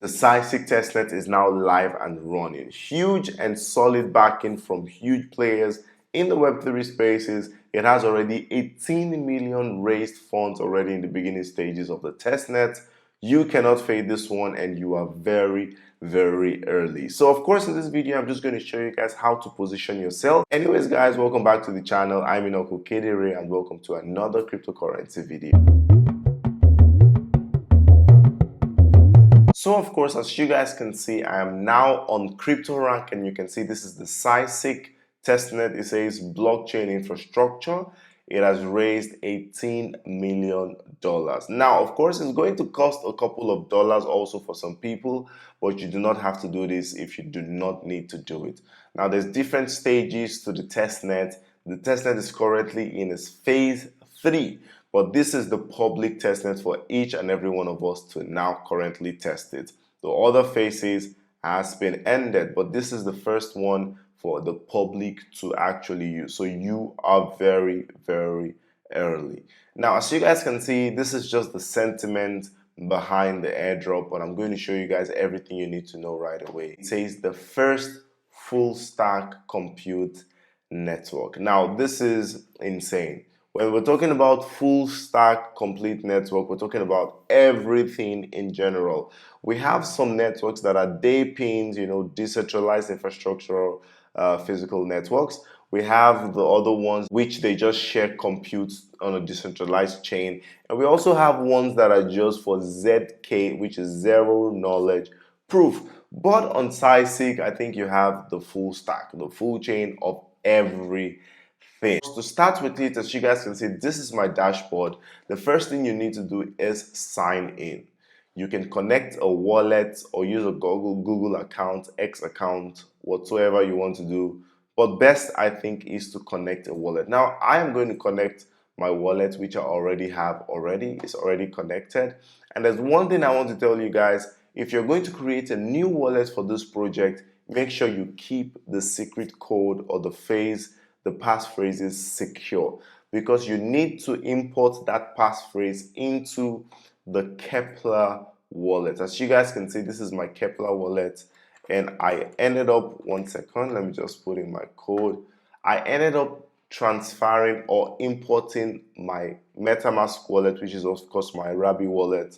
The Cysic Testnet is now live and running. Huge and solid backing from huge players in the Web3 spaces. It has already 18 million raised funds already in the beginning stages of the testnet. You cannot fade this one, and you are very early. So of course, in this video I'm just going to show you guys how to position yourself. Anyways guys, welcome back to the channel. I'm Inoku Keplr and welcome to another cryptocurrency video. So of course, as you guys can see, I am now on CryptoRank, and you can see this is the Cysic Testnet. It says blockchain infrastructure. It has raised $18 million. Now, of course, it's going to cost a couple of dollars also for some people, but you do not have to do this if you do not need to do it. Now, there's different stages to the testnet. The testnet is currently in its phase 3. But this is the public testnet for each and every one of us to now currently test it. The other phases has been ended, but this is the first one for the public to actually use. So you are very early. Now, as you guys can see, this is just the sentiment behind the airdrop, but I'm going to show you guys everything you need to know right away. It says the first full stack compute network. Now, this is insane. When we're talking about full stack complete network, we're talking about everything in general. We have some networks that are day pins, decentralized infrastructural physical networks. We have the other ones which they just share compute on a decentralized chain. And we also have ones that are just for ZK, which is zero knowledge proof. But on Cysic, I think you have the full stack, the full chain of everything. To start with it, as you guys can see, this is my dashboard. The first thing you need to do is sign in. You can connect a wallet or use a Google account, X account, whatsoever you want to do. But best, I think, is to connect a wallet. Now, I am going to connect my wallet, which I already have already. It's already connected. And there's one thing I want to tell you guys. If you're going to create a new wallet for this project, make sure you keep the secret code or the passphrase is secure, because you need to import that passphrase into the Keplr wallet. As you guys can see, this is my Keplr wallet, and I ended up, one second, let me just put in my code. I ended up transferring or importing my MetaMask wallet, which is of course my Rabi wallet,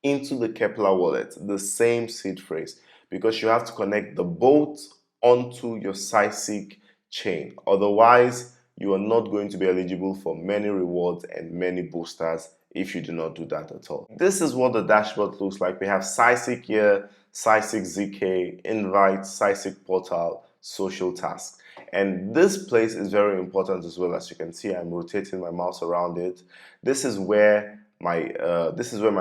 into the Keplr wallet, the same seed phrase, because you have to connect the both onto your Cysic chain. Otherwise, you are not going to be eligible for many rewards and many boosters if you do not do that at all. This is what the dashboard looks like. We have Cysic here, Cysic ZK, invite, Cysic portal, social tasks. And this place is very important as well. As you can see, I'm rotating my mouse around it. This is where my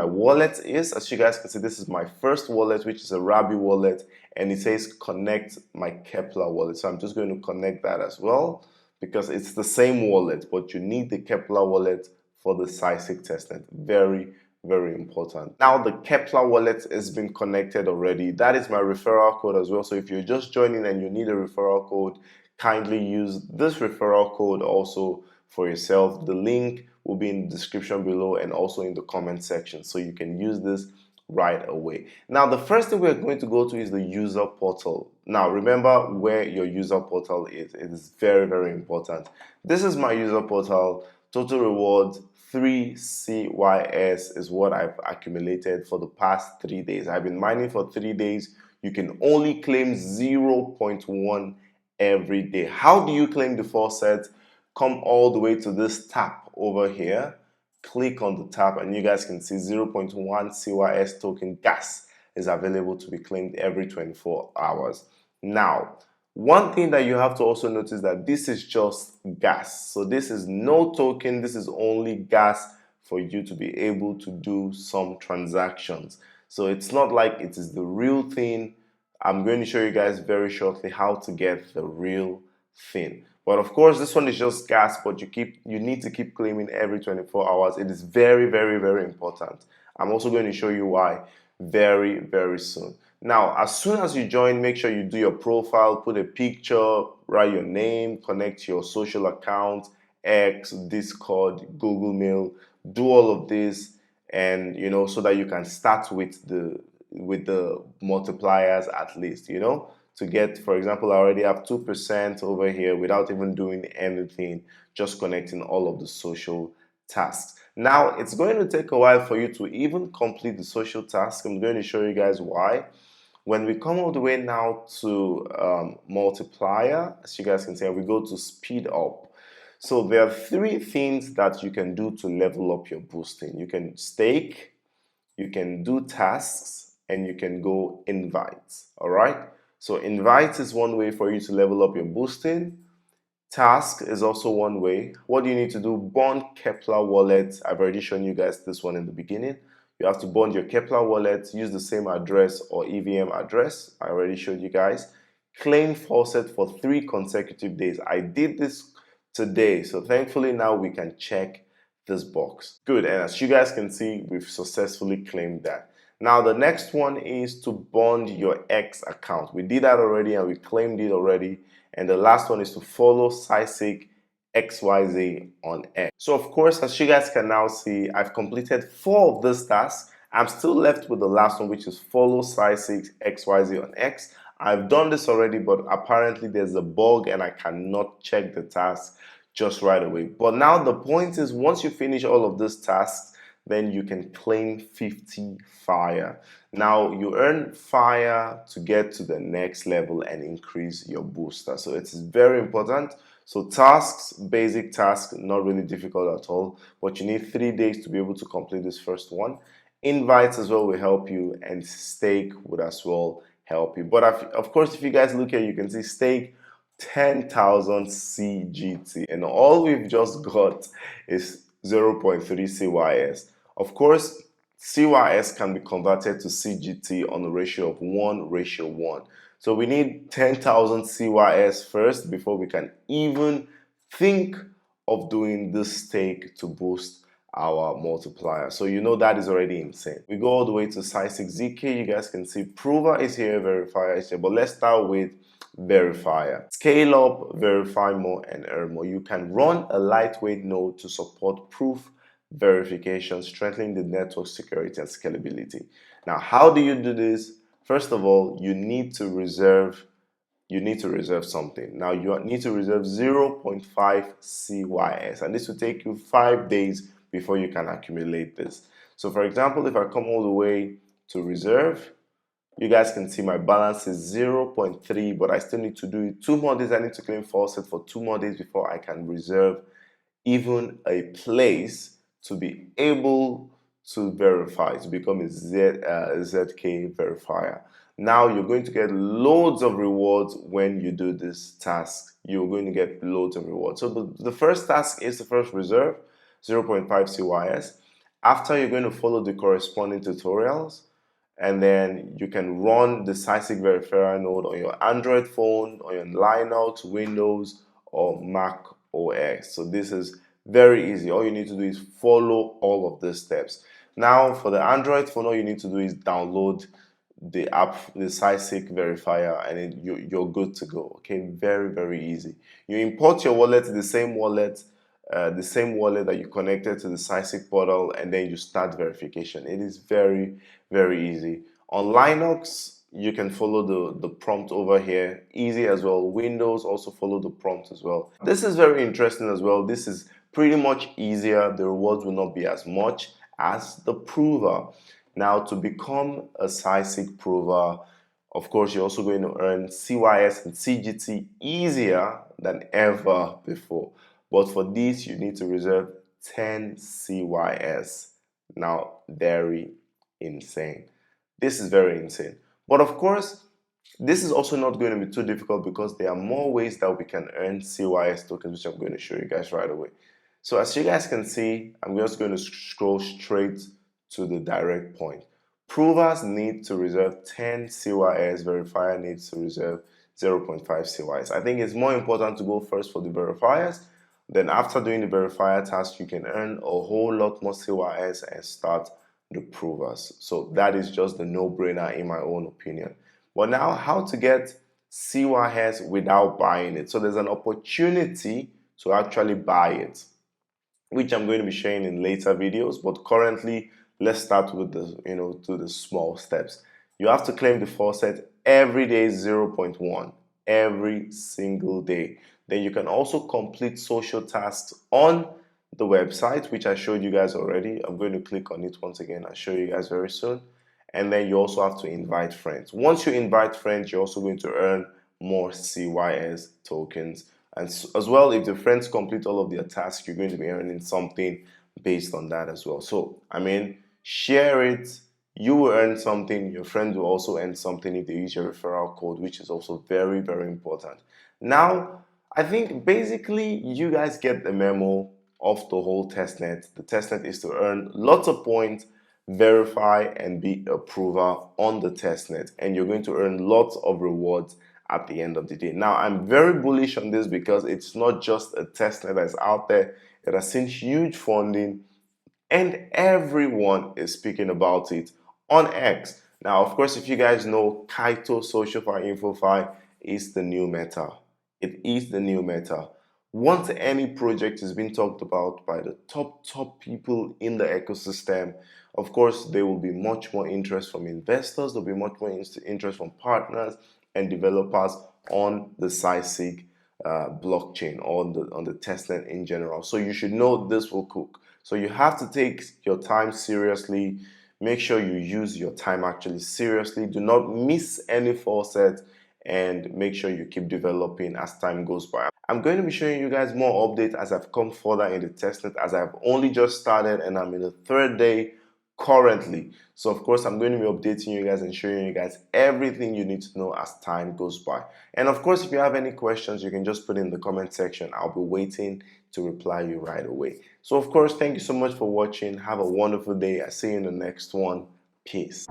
wallet is. As you guys can see, this is my first wallet, which is a Rabi wallet, and it says connect my Keplr wallet. So I'm just going to connect that as well, because it's the same wallet, but you need the Keplr wallet for the Cysic testnet. Very important. Now the Keplr wallet has been connected already. That is my referral code as well. So if you're just joining and you need a referral code, kindly use this referral code also for yourself. The link will be in the description below and also in the comment section, so you can use this right away. Now, the first thing we're going to go to is the user portal. Now, remember where your user portal is. It is very important. This is my user portal. Total rewards 3 CYS is what I've accumulated for the past 3 days. I've been mining for 3 days. You can only claim 0.1 every day. How do you claim the faucet? Come all the way to this tab over here, click on the tab, and you guys can see 0.1 CYS token gas is available to be claimed every 24 hours. Now, one thing that you have to also notice that this is just gas. So this is no token, this is only gas for you to be able to do some transactions. So it's not like it is the real thing. I'm going to show you guys very shortly how to get the real thing. But of course, this one is just gas, but you need to keep claiming every 24 hours. It is very important. I'm also going to show you why very soon. Now, as soon as you join, make sure you do your profile, put a picture, write your name, connect your social account, X, Discord, Google Mail, do all of this, and so that you can start with the multipliers at least, you know, to get, for example, I already have 2% over here without even doing anything, just connecting all of the social tasks. Now, it's going to take a while for you to even complete the social task. I'm going to show you guys why. When we come all the way now to multiplier, as you guys can see, we go to speed up. So there are three things that you can do to level up your boosting. You can stake, you can do tasks, and you can go invites. All right. So invites is one way for you to level up your boosting. Task is also one way. What do you need to do? Bond Keplr wallet. I've already shown you guys this one in the beginning. You have to bond your Keplr wallet, use the same address or EVM address. I already showed you guys. Claim faucet for 3 consecutive days. I did this today, so thankfully now we can check this box. Good, and as you guys can see, we've successfully claimed that. Now the next one is to bond your X account. We did that already and we claimed it already. And the last one is to follow Cysic XYZ on X. So of course, as you guys can now see, I've completed 4 of these tasks. I'm still left with the last one, which is follow Cysic XYZ on X. I've done this already, but apparently there's a bug and I cannot check the task just right away. But now the point is, once you finish all of these tasks, then you can claim 50 fire. Now you earn fire to get to the next level and increase your booster. So it's very important. So tasks, basic tasks, not really difficult at all, but you need 3 days to be able to complete this first one. Invites as well will help you, and stake would as well help you. But of course, if you guys look here, you can see stake 10,000 CGT, and all we've just got is 0.3 CYS. Of course, CYS can be converted to CGT on a ratio of 1:1. So we need 10,000 CYS first before we can even think of doing this stake to boost our multiplier. So you know that is already insane. We go all the way to Cysic ZK. You guys can see Prover is here, Verifier is here, but let's start with Verifier. Scale up, verify more, and earn more. You can run a lightweight node to support proof verification, strengthening the network security and scalability. Now, how do you do this? First of all, you need to reserve something. Now you need to reserve 0.5 CYS, and this will take you 5 days before you can accumulate this. So for example, if I come all the way to reserve, you guys can see my balance is 0.3, but I still need to do it 2 more days. I need to claim faucet for 2 more days before I can reserve even a place to be able to verify, to become a ZK verifier. Now you're going to get loads of rewards when you do this task. You're going to get loads of rewards. So the first task is the first reserve, 0.5 CYS. After, you're going to follow the corresponding tutorials, and then you can run the Cysic Verifier node on your Android phone, on your Linux, Windows, or Mac OS. So this is very easy. All you need to do is follow all of these steps. Now for the Android phone, all you need to do is download the app, the Cysic Verifier, and you're good to go. Okay, very, very easy. You import your wallet, the same wallet that you connected to the Cysic portal, and then you start verification. It is very, very easy. On Linux, you can follow the prompt over here, easy as well. Windows also follow the prompt as well. This is very interesting as well. This is pretty much easier. The rewards will not be as much as the prover. Now, to become a Cysic prover, of course, you're also going to earn CYS and CGT easier than ever before. But for this, you need to reserve 10 CYS. Now, very insane. This is very insane. But of course, this is also not going to be too difficult because there are more ways that we can earn CYS tokens, which I'm going to show you guys right away. So as you guys can see, I'm just going to scroll straight to the direct point. Provers need to reserve 10 CYS, verifier needs to reserve 0.5 CYS. I think it's more important to go first for the verifiers. Then after doing the verifier task, you can earn a whole lot more CYS and start the provers. So that is just the no-brainer in my own opinion. But now, how to get CYS without buying it? So there's an opportunity to actually buy it, which I'm going to be sharing in later videos. But currently, let's start with the, do the small steps. You have to claim the faucet every day 0.1 every single day. Then you can also complete social tasks on the website, which I showed you guys already. I'm going to click on it once again. I'll show you guys very soon. And then you also have to invite friends. Once you invite friends, you're also going to earn more CYS tokens. And as well, if the friends complete all of their tasks, you're going to be earning something based on that as well. So, I mean, share it. You will earn something. Your friends will also earn something if they use your referral code, which is also very, very important. Now, I think basically you guys get the memo of the whole testnet. The testnet is to earn lots of points, verify, and be a prover on the testnet, and you're going to earn lots of rewards at the end of the day. Now, I'm very bullish on this because it's not just a testnet that's out there. It has seen huge funding, and everyone is speaking about it on X. Now, of course, if you guys know, Kaito SocialFi InfoFi is the new meta. It is the new meta. Once any project is being talked about by the top people in the ecosystem, of course, there will be much more interest from investors. There'll be much more interest from partners and developers on the Cysic blockchain, on the testnet in general. So you should know this will cook. So you have to take your time seriously. Make sure you use your time actually seriously. Do not miss any faucet, and make sure you keep developing as time goes by. I'm going to be showing you guys more updates as I've come further in the testnet, as I've only just started and I'm in the third day currently. So of course I'm going to be updating you guys and showing you guys everything you need to know as time goes by. And of course, if you have any questions, you can just put in the comment section. I'll be waiting to reply you right away. So of course, thank you so much for watching. Have a wonderful day. I'll see you in the next one. Peace.